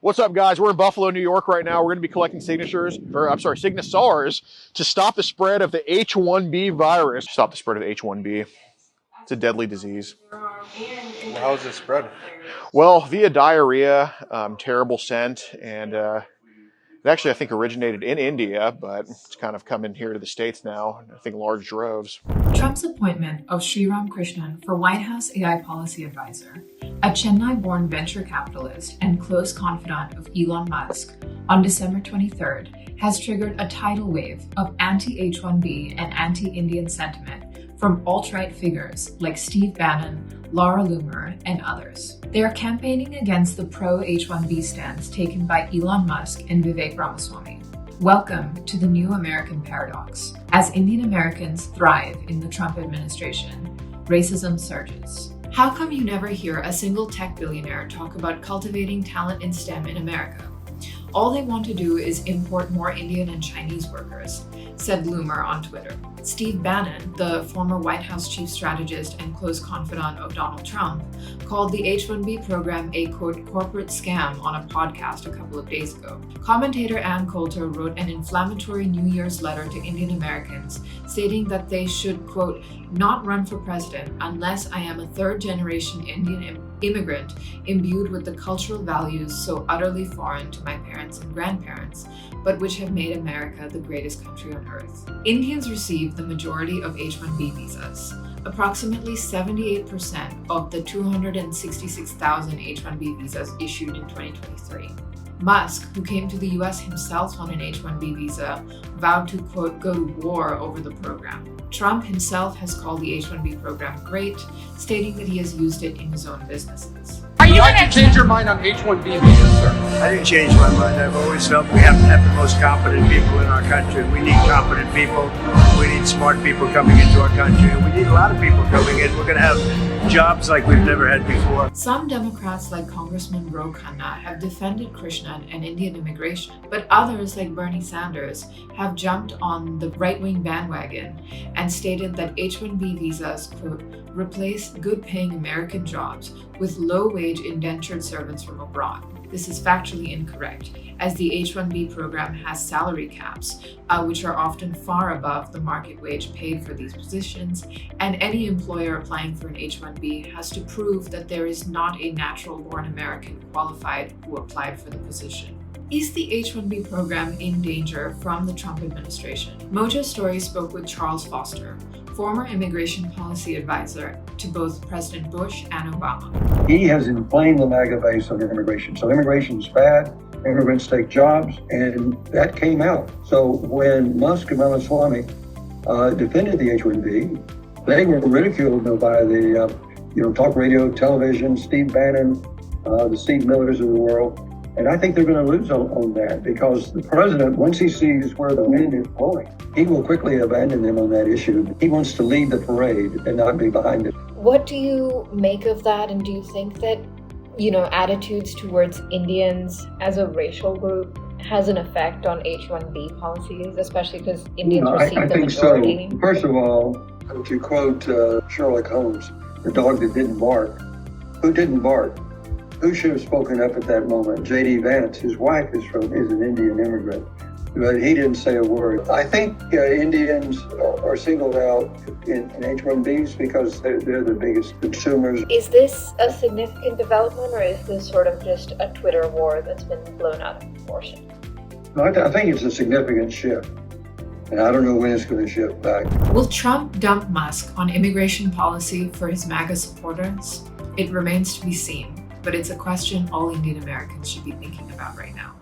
What's up, guys? We're in Buffalo, New York right now. We're going to be collecting signatures to stop the spread of the H1b virus. Stop the spread of the H1b. It's a deadly disease. How is it spread? Well, via diarrhea, terrible scent, and it actually, I think, originated in India, but it's kind of come in here to the States now, I think large droves. Trump's appointment of Sriram Krishnan for White House AI policy advisor, a Chennai-born venture capitalist and close confidant of Elon Musk, on December 23rd, has triggered a tidal wave of anti-H1b and anti-Indian sentiment from alt-right figures like Steve Bannon, Laura Loomer, and others. They are campaigning against the pro-H1b stance taken by Elon Musk and Vivek Ramaswamy. Welcome to the new American paradox. As Indian Americans thrive in the Trump administration, racism surges. How come you never hear a single tech billionaire talk about cultivating talent in STEM in America? All they want to do is import more Indian and Chinese workers, said Loomer on Twitter. Steve Bannon, the former White House chief strategist and close confidant of Donald Trump, called the H1b program a, quote, corporate scam on a podcast a couple of days ago. Commentator Ann Coulter wrote an inflammatory New Year's letter to Indian Americans stating that they should, quote, not run for president unless I am a third-generation Indian immigrant imbued with the cultural values so utterly foreign to my parents and grandparents, but which have made America the greatest country on earth. Indians receive the majority of H1b visas. Approximately 78% of the 266,000 H1b visas issued in 2023. Musk, who came to the US himself on an H1b visa, vowed to, quote, go to war over the program. Trump himself has called the H1b program great, stating that he has used it in his own businesses. Why'd you change your mind on H1b visas, sir? I didn't change my mind. I've always felt we have to have the most competent people in our country. We need competent people. We need smart people coming into our country. And we need a lot of people coming in. We're going to have jobs like we've never had before. Some Democrats like Congressman Ro Khanna have defended Krishnan and Indian immigration, but others like Bernie Sanders have jumped on the right-wing bandwagon and stated that H1b visas, quote, replace good-paying American jobs with low-wage indentured servants from abroad. This is factually incorrect, as the H1b program has salary caps, which are often far above the market wage paid for these positions, and any employer applying for an H1b has to prove that there is not a natural-born American qualified who applied for the position. Is the H1b program in danger from the Trump administration? Mojo Story spoke with Charles Forster, former immigration policy advisor to both President Bush and Obama. He has inflamed the MAGA base of immigration. So immigration is bad, immigrants take jobs, and that came out. So when Musk and Ramaswamy defended the H1B, they were ridiculed by the talk radio, television, Steve Bannon, the Steve Millers of the world. And I think they're going to lose on that because the president, once he sees where the wind is blowing, he will quickly abandon them on that issue. He wants to lead the parade and not be behind it. What do you make of that? And do you think that, attitudes towards Indians as a racial group has an effect on H1B policies, especially because Indians receive the majority? So. First of all, to quote Sherlock Holmes, the dog that didn't bark. Who didn't bark? Who should have spoken up at that moment? J.D. Vance, his wife is an Indian immigrant, but he didn't say a word. I think Indians are singled out in H1Bs because they're the biggest consumers. Is this a significant development, or is this sort of just a Twitter war that's been blown out of proportion? I think it's a significant shift, and I don't know when it's going to shift back. Will Trump dump Musk on immigration policy for his MAGA supporters? It remains to be seen, but it's a question all Indian Americans should be thinking about right now.